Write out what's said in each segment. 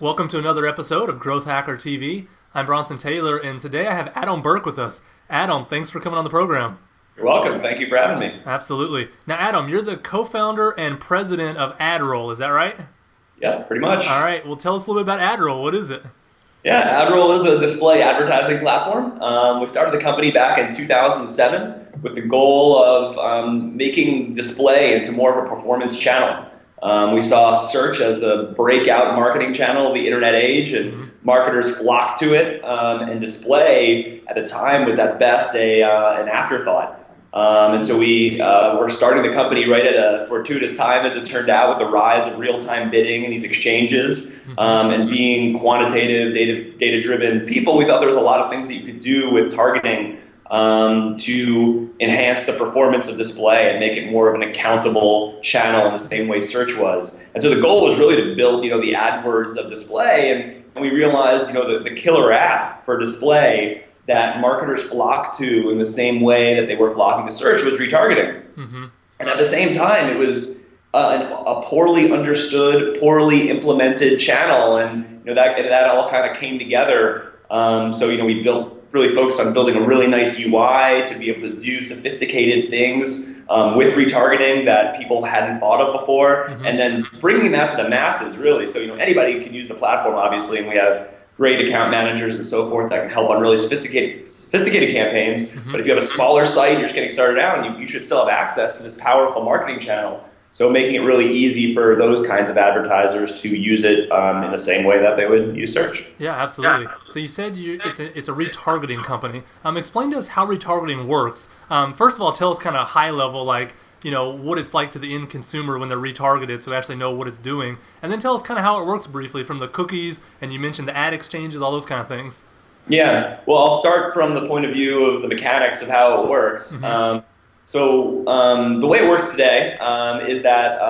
Welcome to another episode of Growth Hacker TV. I'm Bronson Taylor, and today I have Adam Berke with us. Adam, thanks for coming on the program. You're welcome. Thank you for having me. Absolutely. Now, Adam, you're the co-founder and president of AdRoll, is that right? Yeah, pretty much. All right. Well, tell us a little bit about AdRoll. What is it? Yeah, AdRoll is a display advertising platform. We started the company back in 2007 with the goal of making display into more of a performance channel. We saw search as the breakout marketing channel of the internet age, and marketers flocked to it, and display at the time was at best an afterthought. And so we were starting the company right at a fortuitous time, as it turned out, with the rise of real-time bidding and these exchanges, and being quantitative, data-driven people. We thought there was a lot of things that you could do with targeting to enhance the performance of display and make it more of an accountable channel in the same way search was. And so the goal was really to build, the AdWords of display, and we realized, the killer app for display that marketers flocked to in the same way that they were flocking to search was retargeting. And at the same time, it was a poorly understood, poorly implemented channel, and that all kind of came together. So we really focused on building a really nice UI to be able to do sophisticated things with retargeting that people hadn't thought of before, and then bringing that to the masses, really. So anybody can use the platform, obviously, and we have great account managers and so forth that can help on really sophisticated campaigns. But if you have a smaller site, you're just getting started out, you should still have access to this powerful marketing channel. So making it really easy for those kinds of advertisers to use it in the same way that they would use search. Yeah, absolutely. So you said it's a retargeting company. Explain to us how retargeting works. First of all, tell us kind of high level, what it's like to the end consumer when they're retargeted, so they actually know what it's doing. And then tell us kind of how it works briefly, from the cookies, and you mentioned the ad exchanges, all those kind of things. Yeah, well, I'll start from the point of view of the mechanics of how it works. So the way it works today is that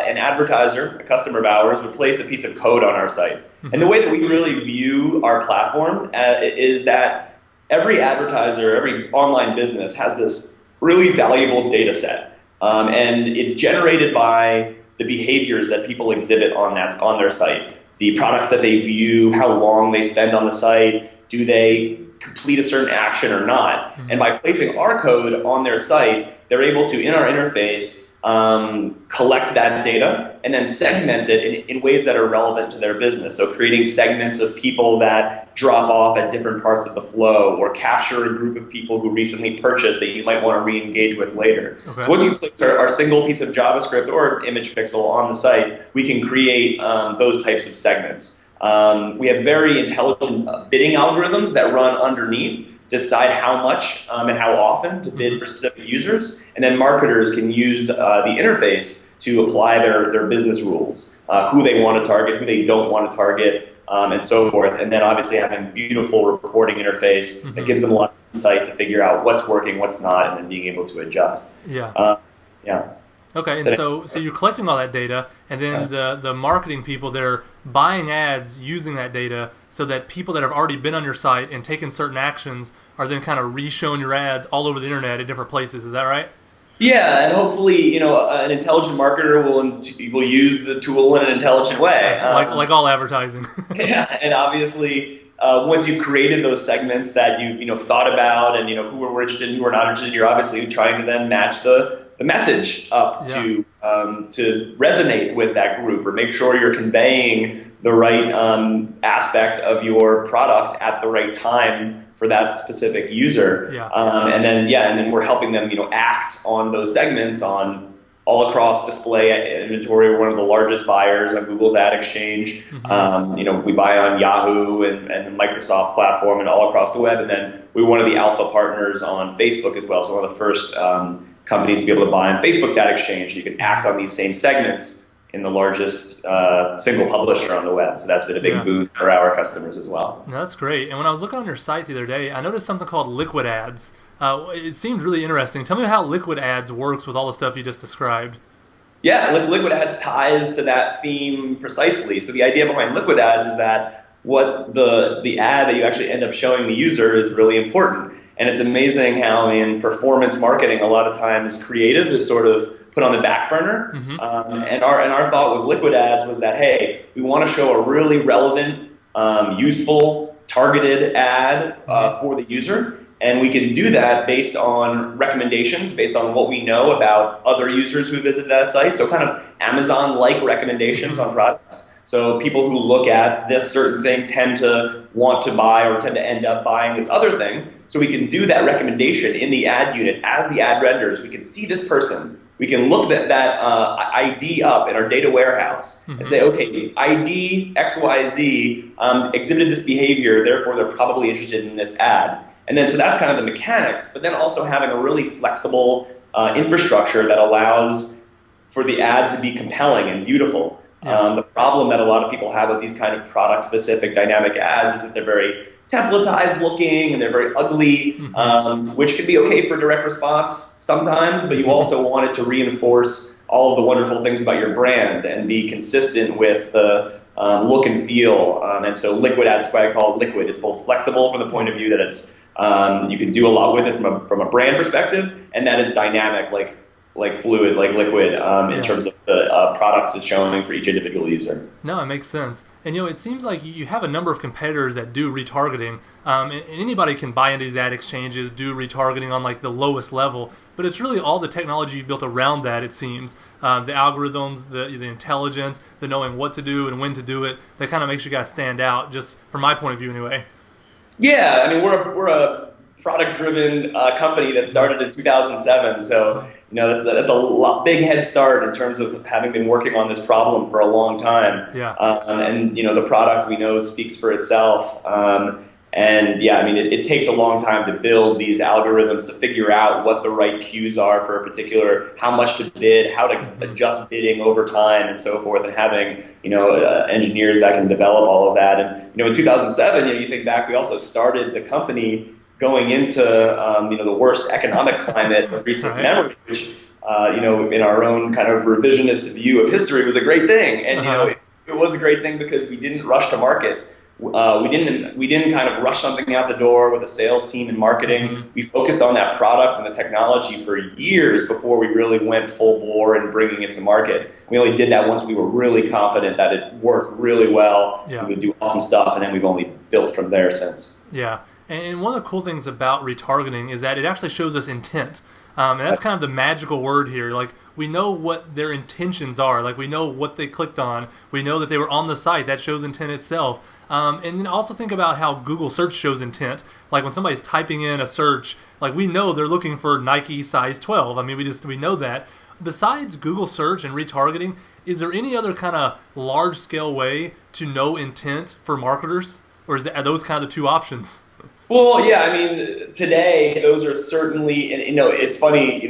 an advertiser, a customer of ours, would place a piece of code on our site. And the way that we really view our platform is that every advertiser, every online business has this really valuable data set. And it's generated by the behaviors that people exhibit on their site, the products that they view, how long they spend on the site, do they complete a certain action or not. And by placing our code on their site, they're able to, in our interface, collect that data and then segment it in ways that are relevant to their business. So creating segments of people that drop off at different parts of the flow, or capture a group of people who recently purchased that you might want to re-engage with later. So once you place our single piece of JavaScript or image pixel on the site, we can create those types of segments. We have very intelligent bidding algorithms that run underneath, decide how much and how often to bid for specific users, and then marketers can use the interface to apply their business rules, who they want to target, who they don't want to target, and so forth. And then obviously having a beautiful reporting interface that gives them a lot of insight to figure out what's working, what's not, and then being able to adjust. Yeah. Okay, and so you're collecting all that data, and then the marketing people, they're buying ads using that data, so that people that have already been on your site and taken certain actions are then kind of re-showing your ads all over the internet at different places. Is that right? Yeah, and hopefully, an intelligent marketer will use the tool in an intelligent way. Like all advertising. Yeah, and obviously, once you've created those segments that you thought about, and who were interested and who were not interested, you're obviously trying to then match the message up to resonate with that group, or make sure you're conveying the right aspect of your product at the right time for that specific user. And then we're helping them act on those segments on all across display inventory. We're one of the largest buyers on Google's ad exchange. We buy on Yahoo and the Microsoft platform and all across the web, and then we're one of the alpha partners on Facebook as well. So one of the first companies to be able to buy on Facebook ad exchange. You can act on these same segments in the largest single publisher on the web. So that's been a big boon for our customers as well. No, that's great. And when I was looking on your site the other day, I noticed something called liquid ads. It seemed really interesting. Tell me how liquid ads works with all the stuff you just described. Yeah, liquid ads ties to that theme precisely. So the idea behind liquid ads is that what the ad that you actually end up showing the user is really important. And it's amazing how in performance marketing, a lot of times creative is sort of put on the back burner. And our thought with liquid ads was that, hey, we want to show a really relevant, useful, targeted ad for the user. And we can do that based on recommendations, based on what we know about other users who visit that site. So kind of Amazon-like recommendations on products. So people who look at this certain thing tend to want to buy or tend to end up buying this other thing. So we can do that recommendation in the ad unit as the ad renders. We can see this person. We can look that ID up in our data warehouse and say, okay, ID XYZ exhibited this behavior, therefore they're probably interested in this ad. And then so that's kind of the mechanics, but then also having a really flexible infrastructure that allows for the ad to be compelling and beautiful. The problem that a lot of people have with these kind of product-specific dynamic ads is that they're very templatized looking and they're very ugly, which can be okay for direct response sometimes, but you also want it to reinforce all of the wonderful things about your brand and be consistent with the look and feel. And so liquid ads is why I call it liquid. It's both flexible from the point of view that it's you can do a lot with it from a brand perspective, and that is dynamic, like fluid, like liquid, in terms of the products it's showing for each individual user. No, it makes sense. And it seems like you have a number of competitors that do retargeting. And anybody can buy into these ad exchanges, do retargeting on like the lowest level, but it's really all the technology you've built around that, it seems. The algorithms, the intelligence, the knowing what to do and when to do it, that kind of makes you guys stand out, just from my point of view anyway. Yeah, I mean, we're a product-driven company that started in 2007, so that's a big head start in terms of having been working on this problem for a long time. And the product we know speaks for itself. And yeah, I mean, it takes a long time to build these algorithms to figure out what the right cues are for a particular, how much to bid, how to adjust bidding over time, and so forth. And having engineers that can develop all of that. And in 2007, you think back, we also started the company going into the worst economic climate of recent memory, which in our own kind of revisionist view of history was a great thing. And it was a great thing because we didn't rush to market. We didn't kind of rush something out the door with a sales team and marketing. We focused on that product and the technology for years before we really went full bore in bringing it to market. We only did that once we were really confident that it worked really well. We would do awesome stuff, and then we've only built from there since. Yeah. And one of the cool things about retargeting is that it actually shows us intent. And that's kind of the magical word here. Like, we know what their intentions are. Like, we know what they clicked on. We know that they were on the site. That shows intent itself. And then also think about how Google search shows intent. Like, when somebody's typing in a search, like, we know they're looking for Nike size 12. I mean, we know that. Besides Google search and retargeting, is there any other kind of large-scale way to know intent for marketers? Or are those kind of the two options? Well, yeah, I mean, today those are certainly, and it's funny,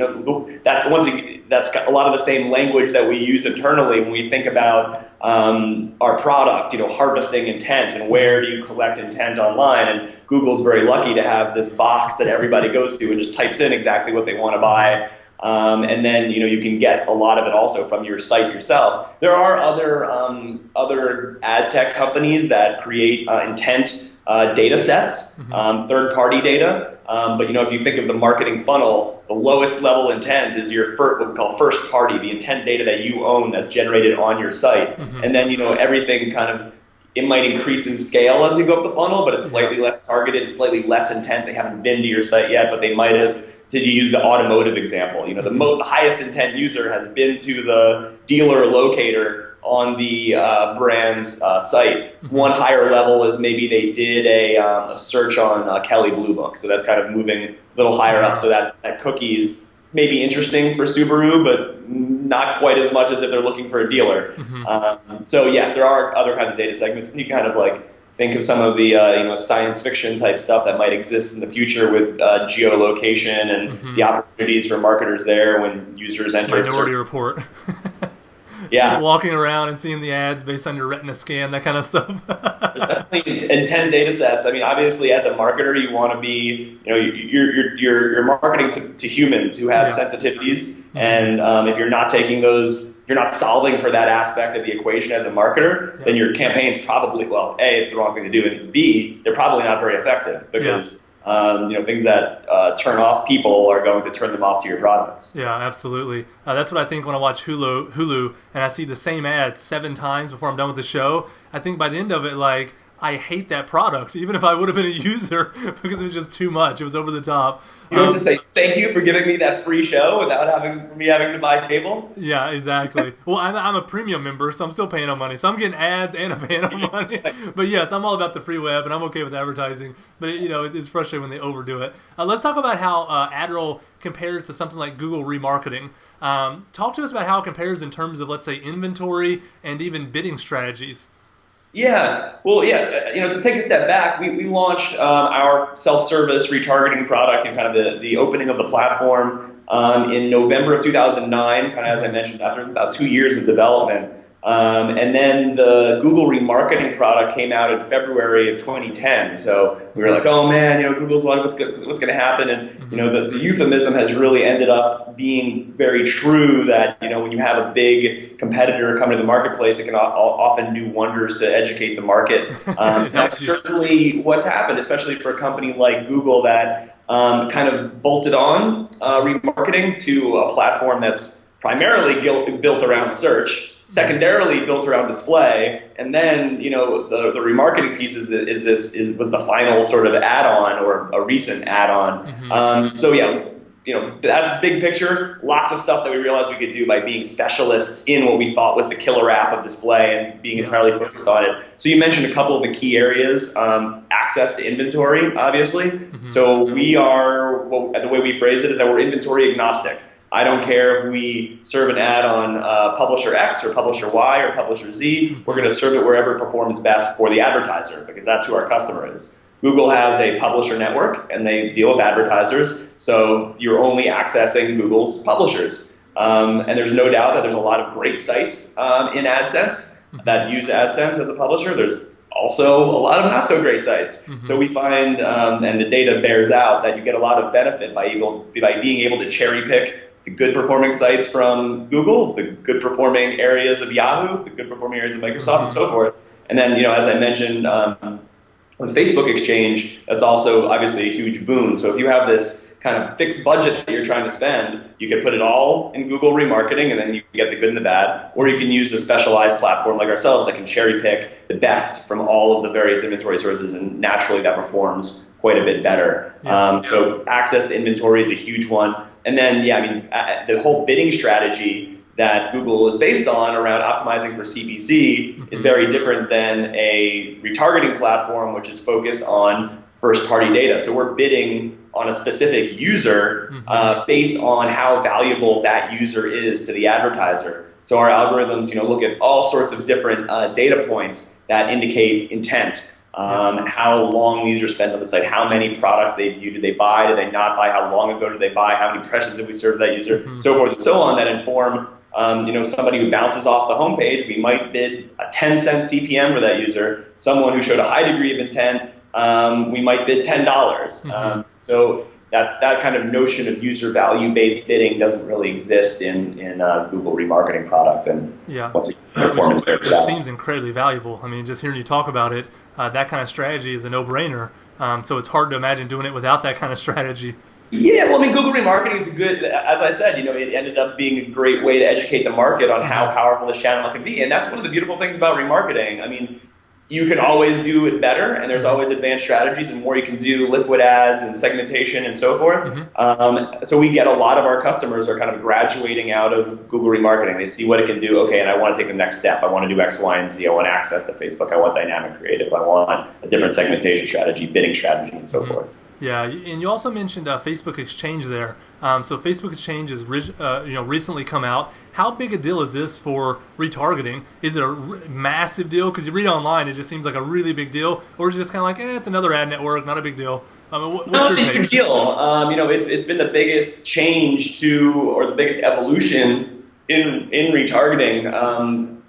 that's a lot of the same language that we use internally when we think about our product, harvesting intent and where do you collect intent online. And Google's very lucky to have this box that everybody goes to and just types in exactly what they want to buy. And then you can get a lot of it also from your site yourself. There are other ad tech companies that create intent data sets, third-party data. But if you think of the marketing funnel, the lowest level intent is your what we call first party, the intent data that you own that's generated on your site. And then everything kind of, it might increase in scale as you go up the funnel, but it's slightly less targeted, slightly less intent. They haven't been to your site yet, but they might have. To use the automotive example, the highest intent user has been to the dealer locator on the brand's site. One higher level is maybe they did a search on Kelley Blue Book, so that's kind of moving a little higher up. So that cookie is maybe interesting for Subaru, but not quite as much as if they're looking for a dealer. So yes, there are other kinds of data segments. You kind of like think of some of the science fiction type stuff that might exist in the future with geolocation and the opportunities for marketers there when users enter. Minority Report. Yeah. Walking around and seeing the ads based on your retina scan, that kind of stuff. There's definitely intent data sets. I mean, obviously, as a marketer, you want to be, you're marketing to humans who have sensitivities, and if you're not taking those, if you're not solving for that aspect of the equation as a marketer, then your campaign's probably, A, it's the wrong thing to do, and B, they're probably not very effective because Things that turn off people are going to turn them off to your products. Yeah, absolutely. That's what I think when I watch Hulu, and I see the same ad 7 times before I'm done with the show. I think by the end of it, like, I hate that product, even if I would have been a user, because it was just too much. It was over the top. You don't just say, thank you for giving me that free show without having to buy cable? Yeah, exactly. Well, I'm a premium member, so I'm still paying them money. So I'm getting ads and I'm paying them money. But yes, I'm all about the free web, and I'm okay with advertising. But it's frustrating when they overdo it. Let's talk about how AdRoll compares to something like Google remarketing. Talk to us about how it compares in terms of, let's say, inventory and even bidding strategies. Yeah, well, to take a step back, we launched our self-service retargeting product and kind of the opening of the platform in November of 2009, kind of as I mentioned, after about 2 years of development. And then the Google remarketing product came out in February of 2010. So we were like, oh man, Google's what's going to happen? And the euphemism has really ended up being very true that when you have a big competitor come to the marketplace, it can often do wonders to educate the market. That's certainly what's happened, especially for a company like Google that kind of bolted on remarketing to a platform that's primarily built around search. Secondarily built around display, and then the remarketing piece is with the final sort of add-on or a recent add-on. That big picture, lots of stuff that we realized we could do by being specialists in what we thought was the killer app of display and being entirely focused on it. So you mentioned a couple of the key areas, access to inventory, obviously. So we are, the way we phrase it is that we're inventory agnostic. I don't care if we serve an ad on publisher X or publisher Y or publisher Z. We're going to serve it wherever it performs best for the advertiser because that's who our customer is. Google has a publisher network and they deal with advertisers, so you're only accessing Google's publishers. And there's no doubt that there's a lot of great sites in AdSense that use AdSense as a publisher. There's also a lot of not so great sites. So we find, and the data bears out, that you get a lot of benefit by being able to cherry pick the good performing sites from Google, the good performing areas of Yahoo, the good performing areas of Microsoft, and so forth. And then, as I mentioned, with Facebook Exchange, that's also obviously a huge boon. So if you have this kind of fixed budget that you're trying to spend, you can put it all in Google remarketing, and then you can get the good and the bad. Or you can use a specialized platform like ourselves that can cherry pick the best from all of the various inventory sources, and naturally that performs quite a bit better. So access to inventory is a huge one. And then, the whole bidding strategy that Google is based on around optimizing for CPC is very different than a retargeting platform, which is focused on first-party data. So we're bidding on a specific user based on how valuable that user is to the advertiser. So our algorithms, look at all sorts of different data points that indicate intent. How long users spend on the site, how many products they view, did they buy, did they not buy, how long ago did they buy, how many impressions did we serve that user, so forth and so on, that inform somebody who bounces off the homepage. We might bid a 10-cent CPM for that user. Someone who showed a high degree of intent, we might bid $10. So that kind of notion of user value-based bidding doesn't really exist in Google remarketing product. And what's the performance there for that? It seems incredibly valuable. I mean, just hearing you talk about it, that kind of strategy is a no-brainer. So it's hard to imagine doing it without that kind of strategy. Yeah, well, I mean, Google remarketing is good. As I said, it ended up being a great way to educate the market on how powerful this channel can be. And that's one of the beautiful things about remarketing. I mean, you can always do it better, and there's always advanced strategies and more you can do, liquid ads and segmentation and so forth. So we get a lot of our customers are kind of graduating out of Google remarketing. They see what it can do. Okay, and I want to take the next step. I want to do X, Y, and Z. I want access to Facebook. I want dynamic creative. I want a different segmentation strategy, bidding strategy, and so forth. Yeah, and you also mentioned Facebook Exchange there. So Facebook Exchange has recently come out. How big a deal is this for retargeting? Is it a massive deal? Because you read online, it just seems like a really big deal. Or is it just kind of like, it's another ad network, not a big deal? No, it's a huge deal. It's been the biggest change or the biggest evolution in retargeting.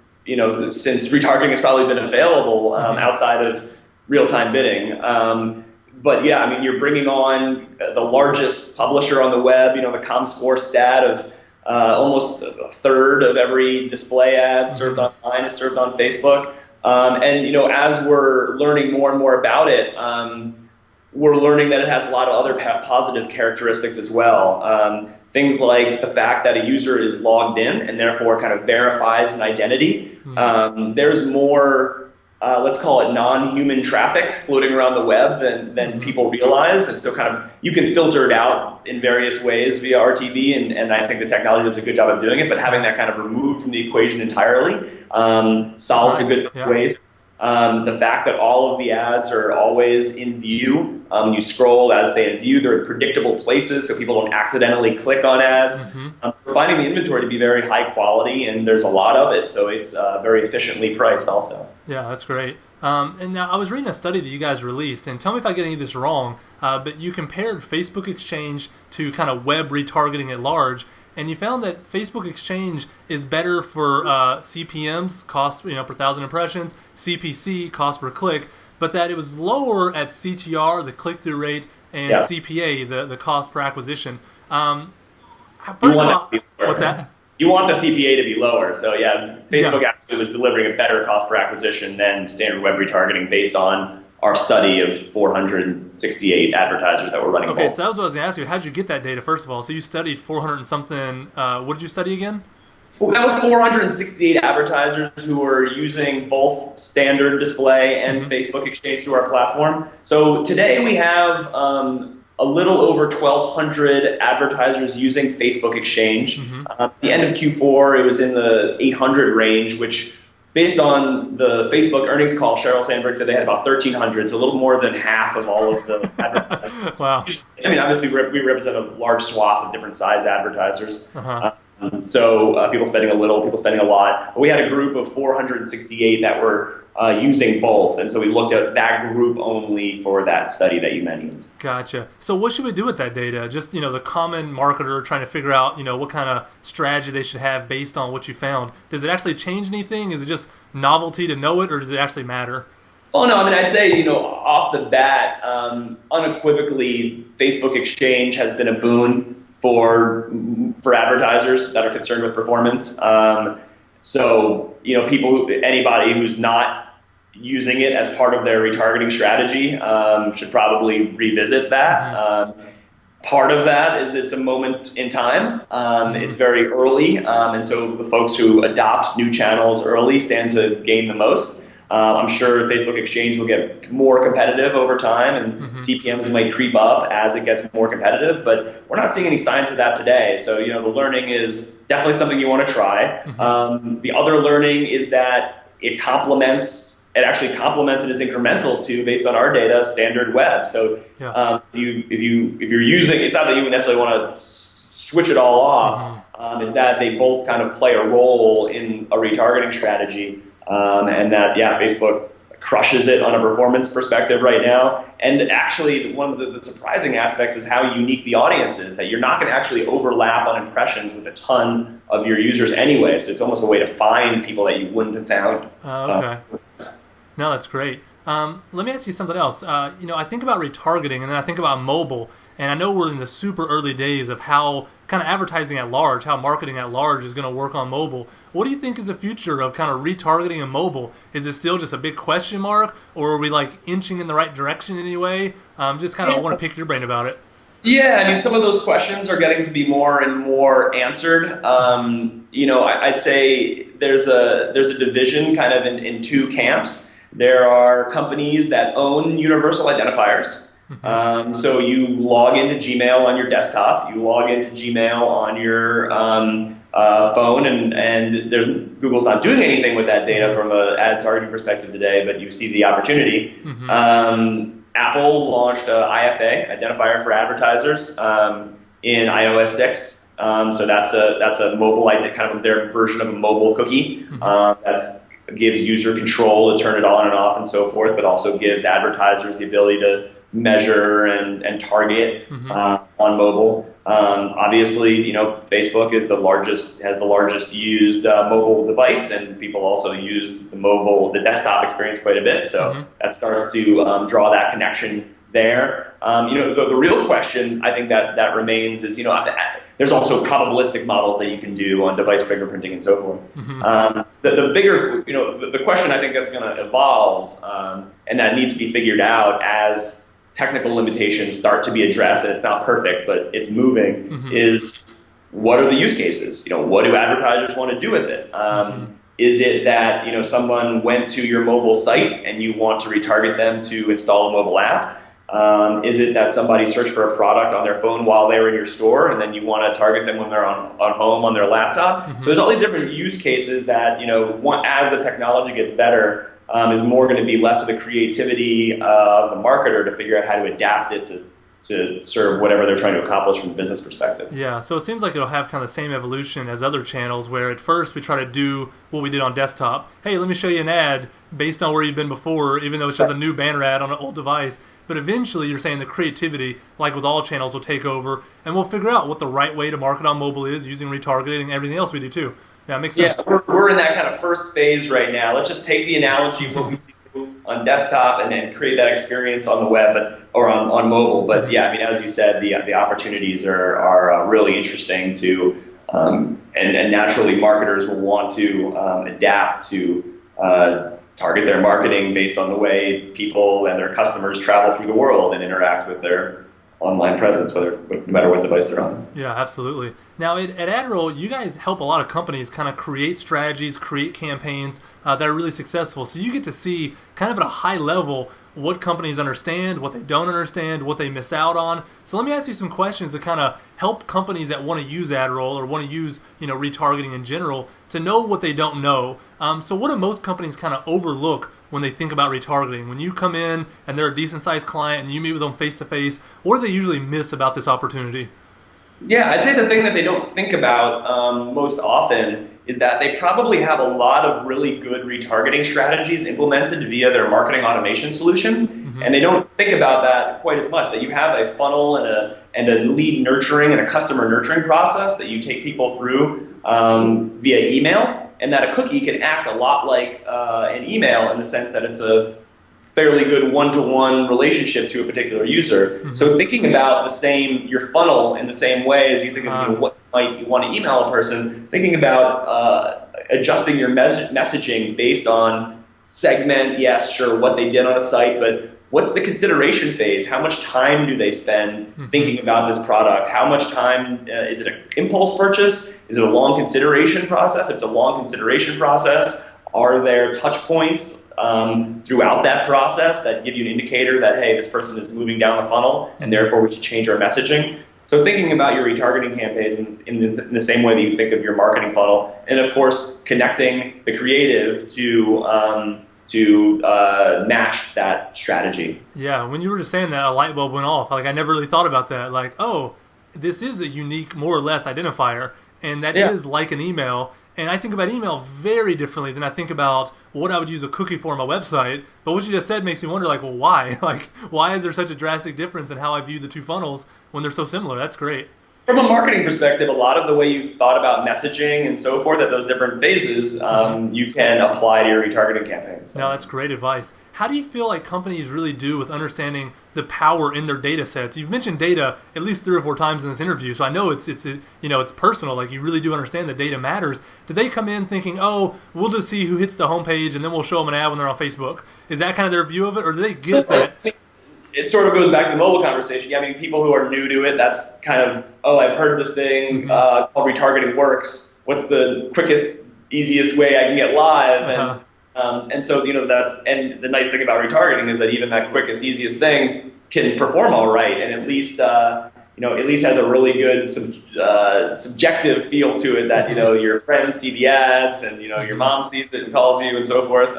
Since retargeting has probably been available outside of real-time bidding. But yeah, I mean, you're bringing on the largest publisher on the web. The ComScore stat of almost a third of every display ad served online is served on Facebook. And as we're learning more and more about it, we're learning that it has a lot of other positive characteristics as well. Things like the fact that a user is logged in and therefore kind of verifies an identity. There's more, let's call it non-human traffic floating around the web than people realize. And so kind of you can filter it out in various ways via RTB, and I think the technology does a good job of doing it, but having that kind of removed from the equation entirely solves a good waste. The fact that all of the ads are always in view. You scroll as they in view. They're in predictable places so people don't accidentally click on ads. So finding the inventory to be very high quality, and there's a lot of it, so it's very efficiently priced also. Yeah, that's great. And now I was reading a study that you guys released, and tell me if I get any of this wrong, but you compared Facebook Exchange to kind of web retargeting at large, and you found that Facebook Exchange is better for CPMs, cost per 1,000 impressions, CPC, cost per click, but that it was lower at CTR, the click-through rate, and CPA, the cost per acquisition. First of all, what's that? You want the CPA to be lower. So yeah, Facebook actually was delivering a better cost per acquisition than standard web retargeting based on our study of 468 advertisers that were running. Okay, so that was what I was going to ask you. How did you get that data, first of all? So you studied 400 and something. What did you study again? That was 468 advertisers who were using both standard display and Facebook Exchange through our platform. So today we have a little over 1,200 advertisers using Facebook Exchange. At the end of Q4, it was in the 800 range, which based on the Facebook earnings call, Sheryl Sandberg said they had about 1,300, so a little more than half of all of the advertisers. Wow. I mean, obviously we represent a large swath of different size advertisers. So people spending a little, people spending a lot. But we had a group of 468 that were using both, and so we looked at that group only for that study that you mentioned. Gotcha. So what should we do with that data? Just, the common marketer trying to figure out, what kind of strategy they should have based on what you found. Does it actually change anything? Is it just novelty to know it, or does it actually matter? Oh, no, I mean, I'd say, off the bat, unequivocally, Facebook Exchange has been a boon for advertisers that are concerned with performance. So, anybody who's not using it as part of their retargeting strategy should probably revisit that. Part of that is it's a moment in time. It's very early, and so the folks who adopt new channels early stand to gain the most. I'm sure Facebook Exchange will get more competitive over time, and CPMs might creep up as it gets more competitive, but we're not seeing any signs of that today. So, the learning is definitely something you want to try. The other learning is that it actually complements and is incremental to, based on our data, standard web. So if you're using, it's not that you necessarily want to switch it all off, it's that they both kind of play a role in a retargeting strategy. And that, Facebook crushes it on a performance perspective right now. And actually, one of the surprising aspects is how unique the audience is, that you're not going to actually overlap on impressions with a ton of your users anyway. So it's almost a way to find people that you wouldn't have found. Okay. No, that's great. Let me ask you something else. I think about retargeting, and then I think about mobile. And I know we're in the super early days of how kind of advertising at large, how marketing at large is going to work on mobile. What do you think is the future of kind of retargeting in mobile? Is it still just a big question mark, or are we inching in the right direction anyway? Just kind of want to pick your brain about it. Yeah, I mean, some of those questions are getting to be more and more answered. I'd say there's a division kind of in two camps. There are companies that own universal identifiers. So you log into Gmail on your desktop, you log into Gmail on your phone, and Google's not doing anything with that data from an ad targeting perspective today, but you see the opportunity. Apple launched an IFA, identifier for advertisers, in iOS 6. So that's a mobile, kind of their version of a mobile cookie. That gives user control to turn it on and off and so forth, but also gives advertisers the ability to measure and target on mobile. Obviously, Facebook is has the largest used mobile device, and people also use the desktop experience quite a bit. So that starts to draw that connection there. The real question I think that remains is, there's also probabilistic models that you can do on device fingerprinting and so forth. The bigger, the question I think that's going to evolve, and that needs to be figured out as technical limitations start to be addressed, and it's not perfect, but it's moving, Mm-hmm. is what are the use cases? What do advertisers want to do with it? Is it that someone went to your mobile site and you want to retarget them to install a mobile app? Is it that somebody searched for a product on their phone while they were in your store, and then you want to target them when they're on home on their laptop? Mm-hmm. So there's all these different use cases that as the technology gets better, is more going to be left to the creativity of the marketer to figure out how to adapt it to serve whatever they're trying to accomplish from a business perspective. Yeah, so it seems like it'll have kind of the same evolution as other channels, where at first we try to do what we did on desktop. Hey, let me show you an ad based on where you've been before, even though it's just a new banner ad on an old device. But eventually you're saying the creativity, like with all channels, will take over, and we'll figure out what the right way to market on mobile is using retargeting and everything else we do too. Yeah, it makes sense. Yeah, we're in that kind of first phase right now. Let's just take the analogy of what we do on desktop and then create that experience on the web or on mobile. But yeah, I mean, as you said, the opportunities are really interesting to, and naturally marketers will want to adapt to target their marketing based on the way people and their customers travel through the world and interact with their online presence, no matter what device they're on. Yeah, absolutely. Now, at AdRoll, you guys help a lot of companies kind of create strategies, create campaigns that are really successful. So you get to see kind of at a high level what companies understand, what they don't understand, what they miss out on. So let me ask you some questions to kind of help companies that want to use AdRoll or want to use retargeting in general to know what they don't know. So what do most companies kind of overlook when they think about retargeting? When you come in and they're a decent-sized client and you meet with them face-to-face, what do they usually miss about this opportunity? Yeah, I'd say the thing that they don't think about most often is that they probably have a lot of really good retargeting strategies implemented via their marketing automation solution, mm-hmm. and they don't think about that quite as much, that you have a funnel and a lead nurturing and a customer nurturing process that you take people through via email, and that a cookie can act a lot like an email in the sense that it's a fairly good one-to-one relationship to a particular user. Mm-hmm. So thinking about your funnel in the same way as you think of what might you want to email a person, thinking about adjusting your messaging based on segment, yes, sure, what they did on a site, but what's the consideration phase? How much time do they spend thinking about this product? How much time, is it an impulse purchase? Is it a long consideration process? If it's a long consideration process, are there touch points throughout that process that give you an indicator that, hey, this person is moving down the funnel and therefore we should change our messaging? So thinking about your retargeting campaigns in the same way that you think of your marketing funnel, and of course connecting the creative to match that strategy. Yeah, when you were just saying that, a light bulb went off. Like, I never really thought about that. Like, oh, this is a unique, more or less, identifier, and that is like an email. And I think about email very differently than I think about what I would use a cookie for on my website. But what you just said makes me wonder, like, well, why? Like, why is there such a drastic difference in how I view the two funnels when they're so similar? That's great. From a marketing perspective, a lot of the way you've thought about messaging and so forth at those different phases, you can apply to your retargeting campaigns. No, that's great advice. How do you feel like companies really do with understanding the power in their data sets? You've mentioned data at least 3 or 4 times in this interview, so I know it's personal. Like, you really do understand that data matters. Do they come in thinking, oh, we'll just see who hits the homepage and then we'll show them an ad when they're on Facebook? Is that kind of their view of it, or do they get that? It sort of goes back to the mobile conversation. I mean, people who are new to it, that's kind of, oh, I've heard this thing called retargeting works. What's the quickest, easiest way I can get live? And so, and the nice thing about retargeting is that even that quickest, easiest thing can perform all right, and at least has a really good subjective feel to it that, your friends see the ads and, your mom sees it and calls you and so forth.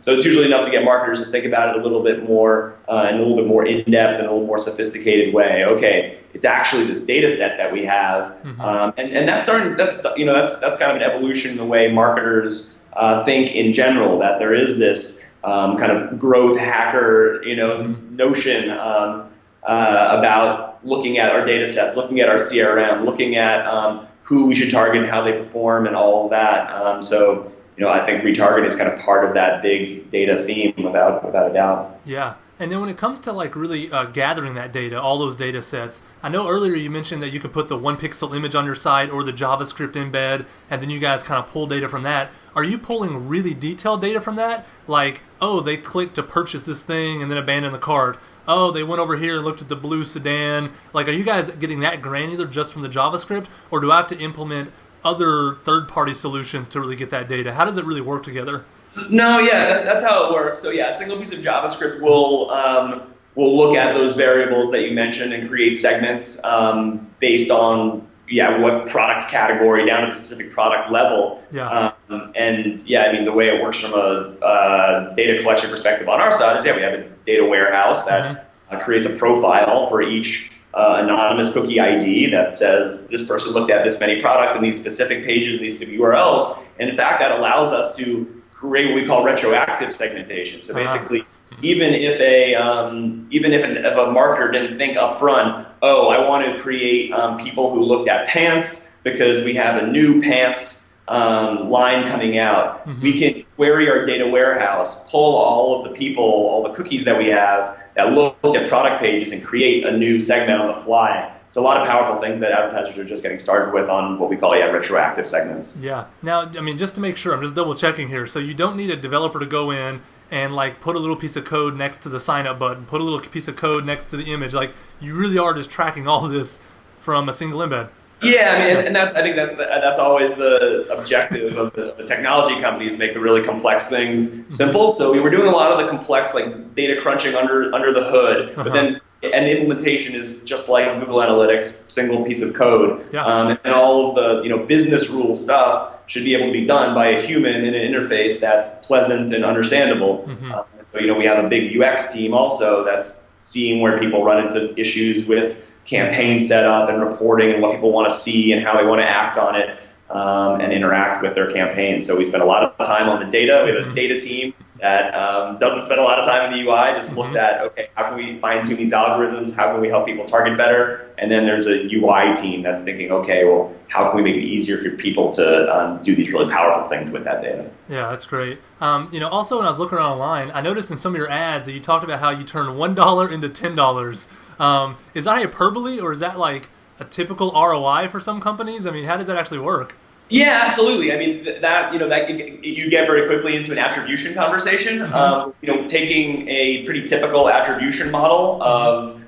So it's usually enough to get marketers to think about it a little bit more in a little bit more in-depth and a little more sophisticated way. Okay, it's actually this data set that we have. And that's kind of an evolution in the way marketers think in general, that there is this kind of growth hacker, notion about looking at our data sets, looking at our CRM, looking at who we should target and how they perform and all of that. So I think retargeting is kind of part of that big data theme without a doubt. Yeah. And then when it comes to like really gathering that data, all those data sets, I know earlier you mentioned that you could put the 1-pixel image on your site or the JavaScript embed, and then you guys kind of pull data from that. Are you pulling really detailed data from that? Like, oh, they clicked to purchase this thing and then abandon the cart. oh, they went over here and looked at the blue sedan. Like, are you guys getting that granular just from the JavaScript, or do I have to implement other third-party solutions to really get that data? How does it really work together? No, yeah, that's how it works. So yeah, a single piece of JavaScript will look at those variables that you mentioned and create segments based on what product category down to the specific product level. Yeah. And yeah, I mean, the way it works from a data collection perspective on our side is we have a data warehouse that creates a profile for each anonymous cookie ID that says this person looked at this many products in these specific pages, these URLs. And in fact, that allows us to create what we call retroactive segmentation. So basically, even if if a marketer didn't think up front, oh, I want to create people who looked at pants because we have a new pants line coming out, we can query our data warehouse, pull all of the people, all the cookies that we have that look at product pages and create a new segment on the fly. So a lot of powerful things that advertisers are just getting started with on what we call retroactive segments. Yeah. Now, I mean, just to make sure, I'm just double checking here. So you don't need a developer to go in and like put a little piece of code next to the sign up button, put a little piece of code next to the image. Like, you really are just tracking all of this from a single embed. Yeah, I mean, and I think that's always the objective of the technology companies, make the really complex things simple. So we were doing a lot of the complex like data crunching under the hood, but then and the implementation is just like Google Analytics, single piece of code, and all of the business rule stuff should be able to be done by a human in an interface that's pleasant and understandable. And so we have a big UX team also that's seeing where people run into issues with campaign setup and reporting and what people want to see and how they want to act on it and interact with their campaign. So we spend a lot of time on the data. We have a data team that doesn't spend a lot of time in the UI, just looks at, okay, how can we fine-tune these algorithms? How can we help people target better? And then there's a UI team that's thinking, okay, well, how can we make it easier for people to do these really powerful things with that data? Yeah, that's great. Also, when I was looking around online, I noticed in some of your ads that you talked about how you turn $1 into $10. Is that hyperbole, or is that like a typical ROI for some companies? I mean, how does that actually work? Yeah, absolutely. I mean, that you get very quickly into an attribution conversation. Taking a pretty typical attribution model of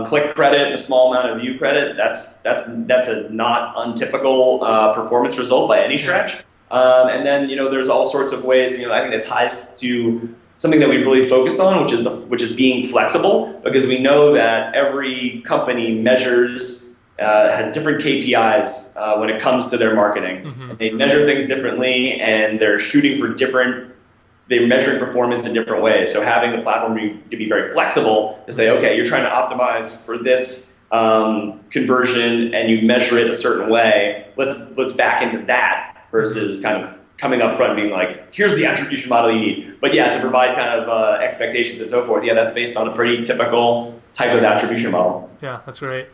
click credit and a small amount of view credit, that's a not untypical performance result by any stretch. And then there's all sorts of ways. I think that ties to something that we've really focused on, which is being flexible, because we know that every company has different KPIs when it comes to their marketing. And they measure things differently, and they're measuring performance in different ways. So having the platform to be very flexible, to say, okay, you're trying to optimize for this conversion, and you measure it a certain way. Let's back into that versus kind of coming up front and being like, here's the attribution model you need. But yeah, to provide kind of expectations and so forth, that's based on a pretty typical type of attribution model. Yeah, that's great.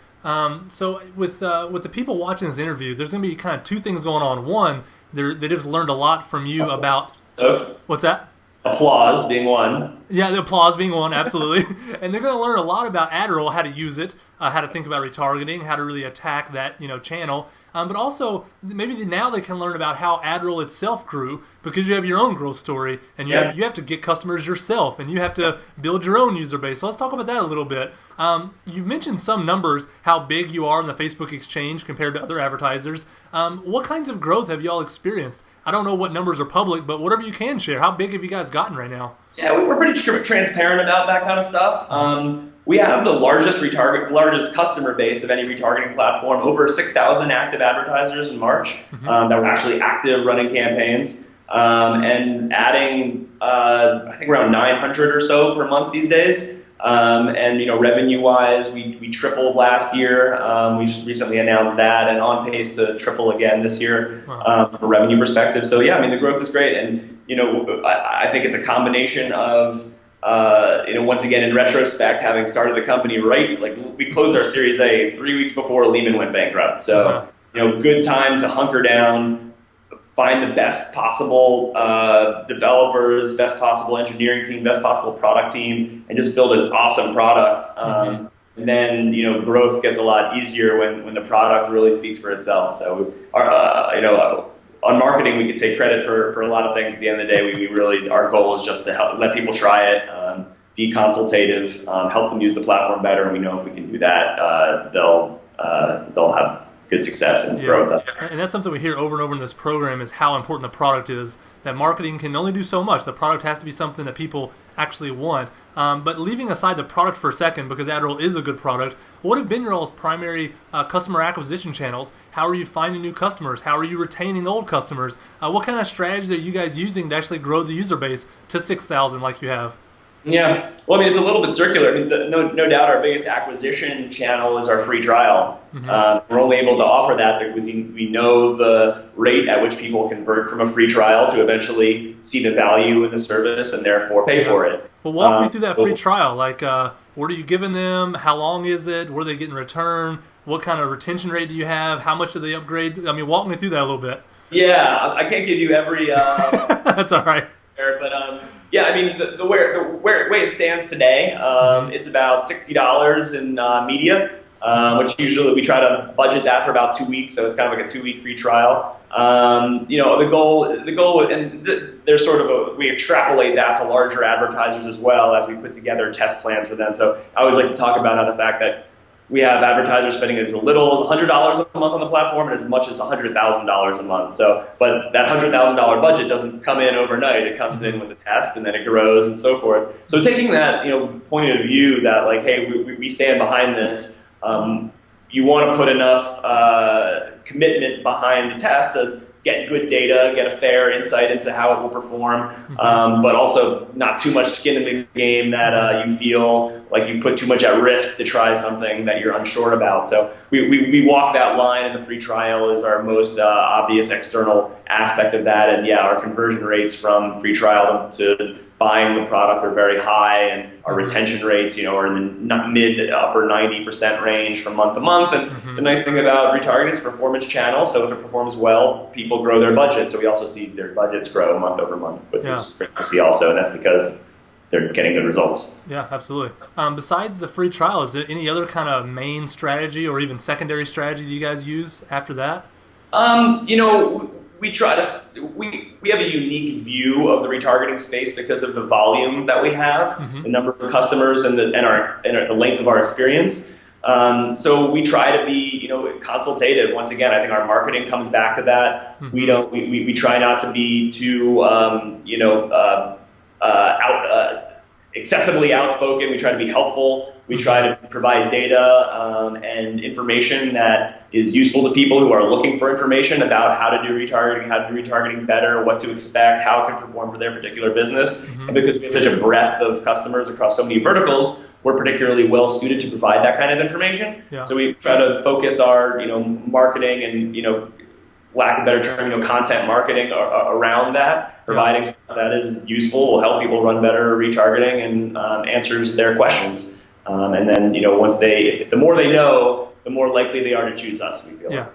So with the people watching this interview, there's going to be kind of two things going on. One, they just learned a lot from you about... What's that? Applause being one. Yeah, the applause being one, absolutely. And they're going to learn a lot about AdRoll, how to use it, how to think about retargeting, how to really attack that channel. But also, maybe now they can learn about how AdRoll itself grew, because you have your own growth story, and you have to get customers yourself, and you have to build your own user base. So let's talk about that a little bit. You've mentioned some numbers, how big you are in the Facebook exchange compared to other advertisers. What kinds of growth have you all experienced? I don't know what numbers are public, but whatever you can share. How big have you guys gotten right now? Yeah, we're pretty transparent about that kind of stuff. We have the largest customer base of any retargeting platform, over 6,000 active advertisers in March that were actually active running campaigns, and adding, I think, around 900 or so per month these days. And revenue-wise, we tripled last year. We just recently announced that, and on pace to triple again this year from a revenue perspective. So yeah, I mean, the growth is great, and I think it's a combination of once again, in retrospect, having started the company we closed our Series A 3 weeks before Lehman went bankrupt. So good time to hunker down, find the best possible developers, best possible engineering team, best possible product team, and just build an awesome product. And then growth gets a lot easier when the product really speaks for itself. So on marketing, we could take credit for a lot of things. At the end of the day, we really, our goal is just to let people try it, be consultative, help them use the platform better. And we know if we can do that, they'll have good success and growth. And that's something we hear over and over in this program is how important the product is. That marketing can only do so much. The product has to be something that people actually want. But leaving aside the product for a second, because AdRoll is a good product, what have been your all's primary customer acquisition channels? How are you finding new customers? How are you retaining old customers? What kind of strategies are you guys using to actually grow the user base to 6,000 like you have? Yeah, well, I mean, it's a little bit circular. I mean, no doubt our biggest acquisition channel is our free trial. We're only able to offer that because we know the rate at which people convert from a free trial to eventually see the value in the service and therefore pay for it. Well, walk me through that free trial. Like, what are you giving them? How long is it? What are they getting in return? What kind of retention rate do you have? How much do they upgrade? I mean, walk me through that a little bit. Yeah, I can't give you every... That's all right. But yeah, I mean, the way it stands today, it's about $60 in media, which usually we try to budget that for about 2 weeks, so it's kind of like a 2-week free trial. The goal, and there's sort of we extrapolate that to larger advertisers as well as we put together test plans for them. So I always like to talk about how the fact that we have advertisers spending as little as $100 a month on the platform and as much as $100,000 a month. So, but that $100,000 budget doesn't come in overnight. It comes in with a test, and then it grows and so forth. So, taking that point of view that like, hey, we stand behind this. You want to put enough commitment behind the test to get good data, get a fair insight into how it will perform, but also not too much skin in the game that you feel like you put too much at risk to try something that you're unsure about. So we walk that line, and the free trial is our most obvious external aspect of that. And yeah, our conversion rates from free trial to buying the product are very high, and our retention rates, are in the mid to upper 90% range from month to month. And the nice thing about retargeting is performance channel. So if it performs well, people grow their budget. So we also see their budgets grow month over month, which is great to see also. And that's because they're getting good results. Yeah, absolutely. Besides the free trial, is there any other kind of main strategy or even secondary strategy that you guys use after that? We try to we have a unique view of the retargeting space because of the volume that we have, the number of customers, and the length of our experience. So we try to be consultative. Once again, I think our marketing comes back to that. We try not to be too excessively outspoken. We try to be helpful. We try to provide data and information that is useful to people who are looking for information about how to do retargeting better, what to expect, how it can perform for their particular business. And because we have such a breadth of customers across so many verticals, we're particularly well suited to provide that kind of information. So we try to focus our marketing and lack of a better term, content marketing around that, providing stuff that is useful, will help people run better retargeting, and answers their questions. And then, once the more they know, the more likely they are to choose us. We feel like.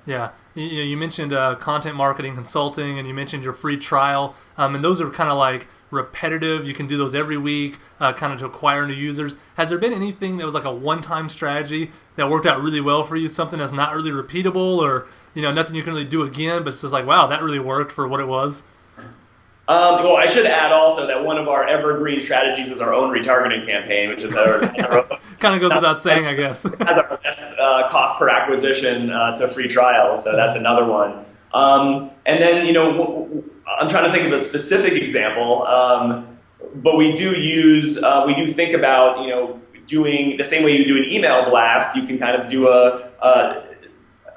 Yeah. You mentioned content marketing consulting, and you mentioned your free trial, and those are kind of like repetitive. You can do those every week, kind of to acquire new users. Has there been anything that was like a one-time strategy that worked out really well for you? Something that's not really repeatable, or nothing you can really do again, but it's just like, wow, that really worked for what it was? Well, I should add also that one of our evergreen strategies is our own retargeting campaign, which is our kind of goes without saying, I guess. Has our best cost per acquisition to free trial, so that's another one. And then I'm trying to think of a specific example, but we do think about doing the same way you do an email blast. You can kind of do a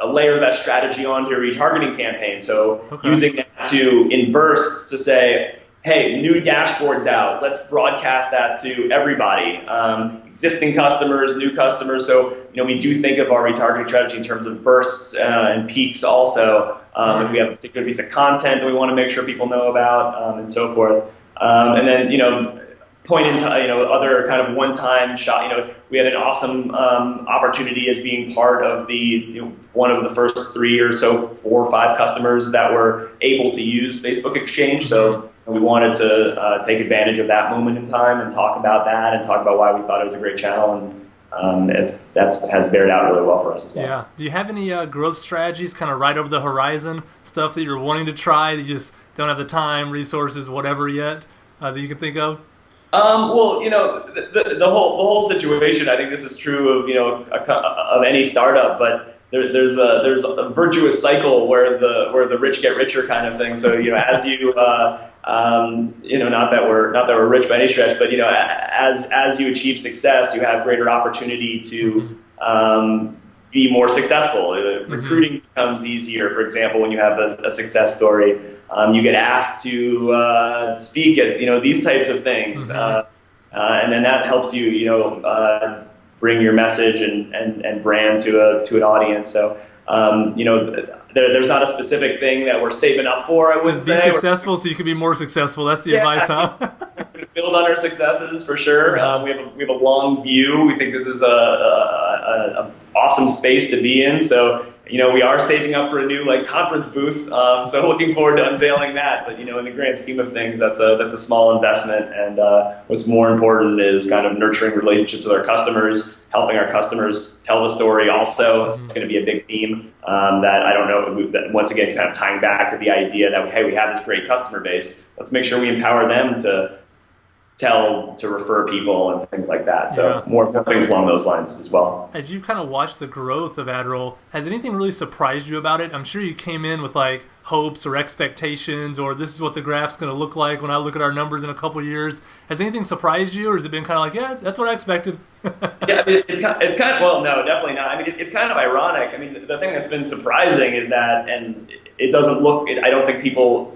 layer that strategy onto your retargeting campaign. So using that in bursts to say, hey, new dashboard's out. Let's broadcast that to everybody, existing customers, new customers. So we do think of our retargeting strategy in terms of bursts and peaks also. If we have a particular piece of content that we want to make sure people know about, and so forth. And then point into other kind of one-time shot. We had an awesome opportunity as being part of the one of the first 3 or so 4 or 5 customers that were able to use Facebook Exchange. So we wanted to take advantage of that moment in time and talk about that and talk about why we thought it was a great channel, and that has bared out really well for us as well. Yeah. Do you have any growth strategies kind of right over the horizon, stuff that you're wanting to try that you just don't have the time, resources, whatever yet that you can think of? Well, the whole situation. I think this is true of of any startup, but there's a virtuous cycle where the rich get richer kind of thing. So as you not that we're rich by any stretch, but as you achieve success, you have greater opportunity to be more successful. Recruiting becomes easier. For example, when you have a success story, you get asked to speak at these types of things, and then that helps you bring your message and brand to an audience. So there's not a specific thing that we're saving up for. I would just be successful so you can be more successful. That's the advice, huh? Build on our successes for sure. We have a long view. We think this is a awesome space to be in. So we are saving up for a new conference booth. So looking forward to unveiling that. But in the grand scheme of things, that's a small investment. And what's more important is kind of nurturing relationships with our customers, helping our customers tell the story. Also, it's going to be a big theme that I don't know. That once again, kind of tying back to the idea that we have this great customer base. Let's make sure we empower them to refer people and things like that. So more things along those lines as well. As you've kind of watched the growth of AdRoll, has anything really surprised you about it? I'm sure you came in with hopes or expectations, or this is what the graph's going to look like when I look at our numbers in a couple of years. Has anything surprised you, or has it been kind of yeah, that's what I expected? Yeah, it's kind of well, no, definitely not. I mean, it's kind of ironic. I mean, the thing that's been surprising is that, and it doesn't look. I don't think people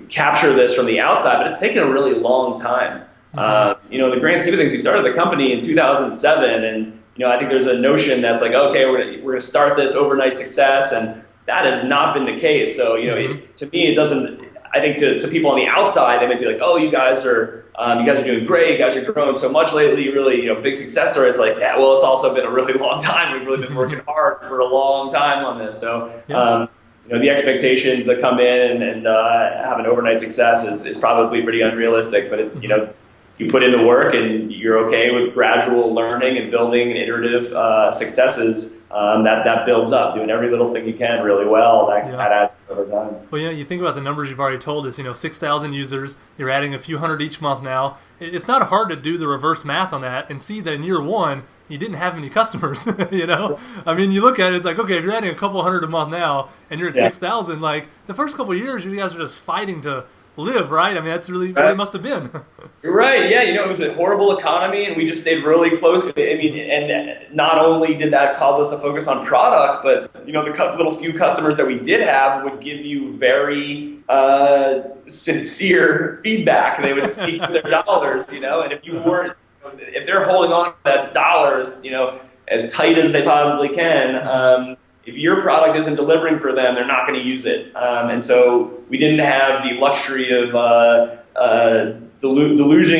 capture this from the outside, but it's taken a really long time. In the grand scheme of things, we started the company in 2007, and I think there's a notion that's okay, we're gonna start this overnight success, and that has not been the case. So to me, it doesn't. I think to people on the outside, they might be like, oh, you guys are doing great, you guys are growing so much lately, really big success story. It's yeah, well, it's also been a really long time. We've really been working hard for a long time on this. So. The expectation to come in and have an overnight success is probably pretty unrealistic. But you put in the work and you're okay with gradual learning and building iterative successes. That builds up. Doing every little thing you can really well. That adds over time. Well, you think about the numbers you've already told us. 6,000 users. You're adding a few hundred each month now. It's not hard to do the reverse math on that and see that in year one, you didn't have many customers, I mean, you look at it, it's okay, if you're adding a couple hundred a month now and you're at 6,000, the first couple of years, you guys are just fighting to live, right? I mean, that's really what it must have been. You're right. Yeah, it was a horrible economy, and we just stayed really close. I mean, and not only did that cause us to focus on product, but the little few customers that we did have would give you very sincere feedback. They would speak to their dollars, and if you weren't, if they're holding on to that dollars, as tight as they possibly can, if your product isn't delivering for them, they're not going to use it. And so we didn't have the luxury of deluding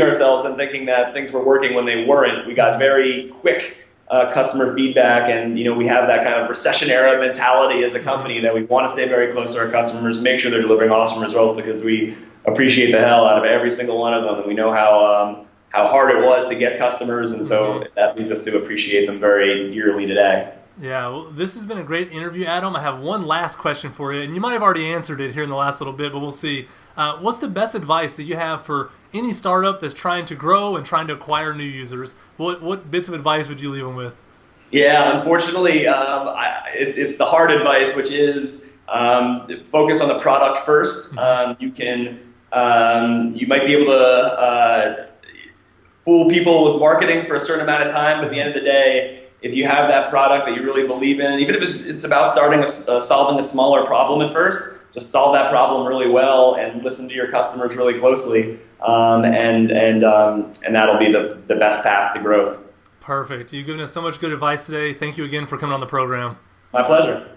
ourselves and thinking that things were working when they weren't. We got very quick customer feedback, and we have that kind of recession era mentality as a company that we want to stay very close to our customers, make sure they're delivering awesome results, because we appreciate the hell out of every single one of them, and we know how hard it was to get customers, and so that leads us to appreciate them very dearly today. Yeah, well, this has been a great interview, Adam. I have one last question for you, and you might have already answered it here in the last little bit, but we'll see. What's the best advice that you have for any startup that's trying to grow and trying to acquire new users? What bits of advice would you leave them with? Yeah, unfortunately, it's the hard advice, which is focus on the product first. You might be able to fool people with marketing for a certain amount of time, but at the end of the day, if you have that product that you really believe in, even if it's about solving a smaller problem at first, just solve that problem really well and listen to your customers really closely, and that'll be the best path to growth. Perfect. You've given us so much good advice today. Thank you again for coming on the program. My pleasure.